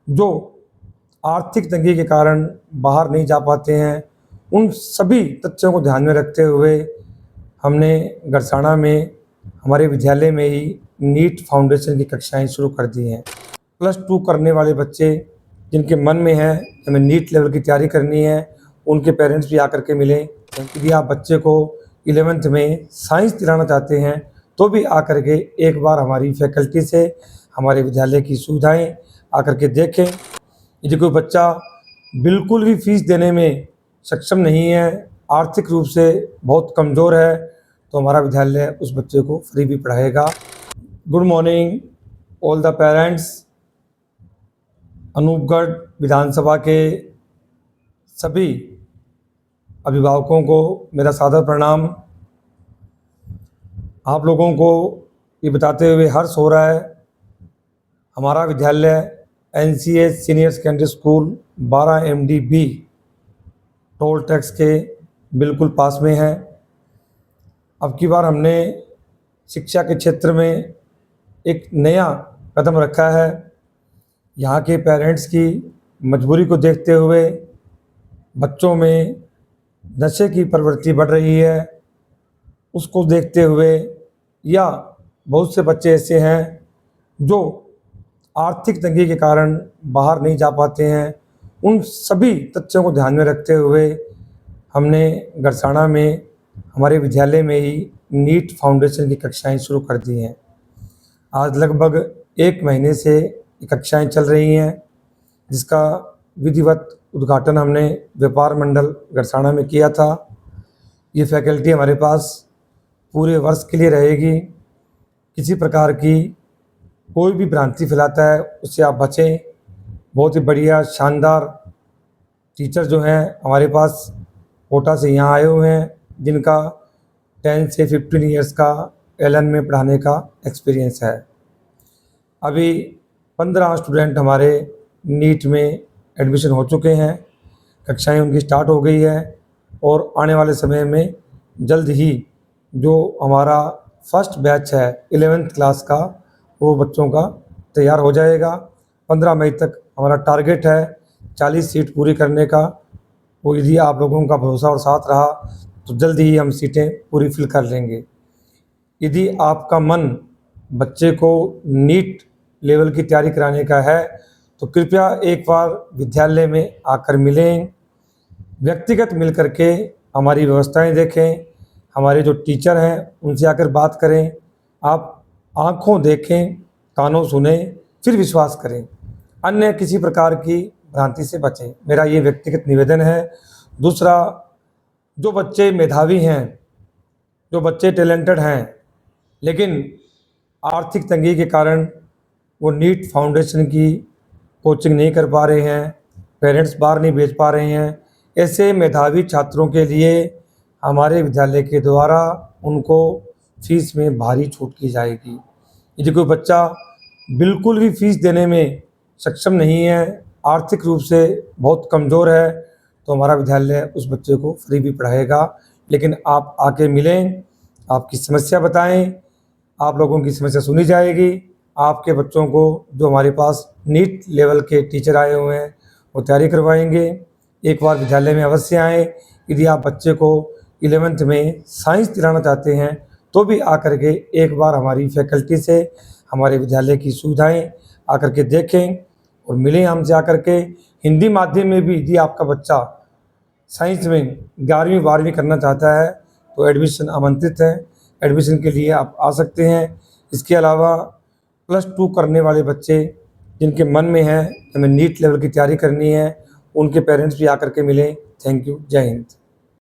जो आर्थिक तंगी के कारण बाहर नहीं जा पाते हैं, उन सभी तथ्यों को ध्यान में रखते हुए हमने गरसाना में हमारे विद्यालय में ही नीट फाउंडेशन की कक्षाएं शुरू कर दी हैं। +2 करने वाले बच्चे जिनके मन में है हमें नीट लेवल की तैयारी करनी है, उनके पेरेंट्स भी आकर के मिलें। यदि आप बच्चे को 11th में साइंस दिलाना चाहते हैं तो भी आकर के एक बार हमारी फैकल्टी से हमारे विद्यालय की सुविधाएं आकर के देखें। यदि कोई बच्चा बिल्कुल भी फीस देने में सक्षम नहीं है, आर्थिक रूप से बहुत कमज़ोर है, तो हमारा विद्यालय उस बच्चे को फ्री भी पढ़ाएगा। Good morning all the parents. Anupgarh विधानसभा के सभी अभिभावकों को मेरा सादर प्रणाम। आप लोगों को ये बताते हुए हर्ष हो रहा है, हमारा विद्यालय NCH senior secondary school 12 MDB toll tax के बिल्कुल पास में है। अब की बार हमने शिक्षा के क्षेत्र में एक नया कदम रखा है। यहाँ के पेरेंट्स की मजबूरी को देखते हुए बच्चों में नशे की प्रवृत्ति बढ़ रही है, उसको देखते हुए या बहुत से बच्चे ऐसे हैं जो आर्थिक तंगी के कारण बाहर नहीं जा पाते हैं, उन सभी तथ्यों को ध्यान में रखते हुए हमने गरसाना में हमारे विद्यालय में ही नीट फाउंडेशन की कक्षाएं शुरू कर दी हैं। आज लगभग 1 महीने से ये कक्षाएं चल रही हैं, जिसका विधिवत उद्घाटन हमने व्यापार मंडल गरसाना में किया था। ये फैकल्टी हमारे पास पूरे वर्ष के लिए रहेगी। किसी प्रकार की कोई भी भ्रांति फैलाता है उससे आप बचें। बहुत ही बढ़िया शानदार टीचर जो हैं हमारे पास कोटा से यहाँ आए हुए हैं, जिनका 10 से 15 ईयर्स का LN में पढ़ाने का एक्सपीरियंस है। अभी 15 स्टूडेंट हमारे नीट में एडमिशन हो चुके हैं, कक्षाएं उनकी स्टार्ट हो गई है और आने वाले समय में जल्द ही जो हमारा फर्स्ट बैच है 11th क्लास का, वो बच्चों का तैयार हो जाएगा। 15 मई तक हमारा टारगेट है 40 सीट पूरी करने का। वो यदि आप लोगों का भरोसा और साथ रहा तो जल्द ही हम सीटें पूरी फिल कर लेंगे। यदि आपका मन बच्चे को नीट लेवल की तैयारी कराने का है तो कृपया एक बार विद्यालय में आकर मिलें, व्यक्तिगत मिल कर के हमारी व्यवस्थाएं देखें, हमारे जो टीचर हैं उनसे आकर बात करें। आप आँखों देखें, कानों सुने, फिर विश्वास करें, अन्य किसी प्रकार की भ्रांति से बचें, मेरा ये व्यक्तिगत निवेदन है। दूसरा, जो बच्चे मेधावी हैं, जो बच्चे टैलेंटेड हैं, लेकिन आर्थिक तंगी के कारण वो नीट फाउंडेशन की कोचिंग नहीं कर पा रहे हैं, पेरेंट्स बाहर नहीं भेज पा रहे हैं, ऐसे मेधावी छात्रों के लिए हमारे विद्यालय के द्वारा उनको फीस में भारी छूट की जाएगी। यदि कोई बच्चा बिल्कुल भी फीस देने में सक्षम नहीं है, आर्थिक रूप से बहुत कमज़ोर है, तो हमारा विद्यालय उस बच्चे को फ्री भी पढ़ाएगा। लेकिन आप आके मिलें, आपकी समस्या बताएं, आप लोगों की समस्या सुनी जाएगी। आपके बच्चों को जो हमारे पास नीट लेवल के टीचर आए हुए हैं वो तैयारी करवाएंगे। एक बार विद्यालय में अवश्य आएँ। यदि आप बच्चे को 11th में साइंस दिलाना चाहते हैं तो भी आकर के एक बार हमारी फैकल्टी से हमारे विद्यालय की सुविधाएं आकर के देखें और मिलें हमसे आकर के। हिंदी माध्यम में भी यदि आपका बच्चा साइंस में 11वीं 12वीं करना चाहता है तो एडमिशन आमंत्रित है, एडमिशन के लिए आप आ सकते हैं। इसके अलावा +2 करने वाले बच्चे जिनके मन में है हमें नीट लेवल की तैयारी करनी है, उनके पेरेंट्स भी आकर के मिलें। Thank you. जय हिंद।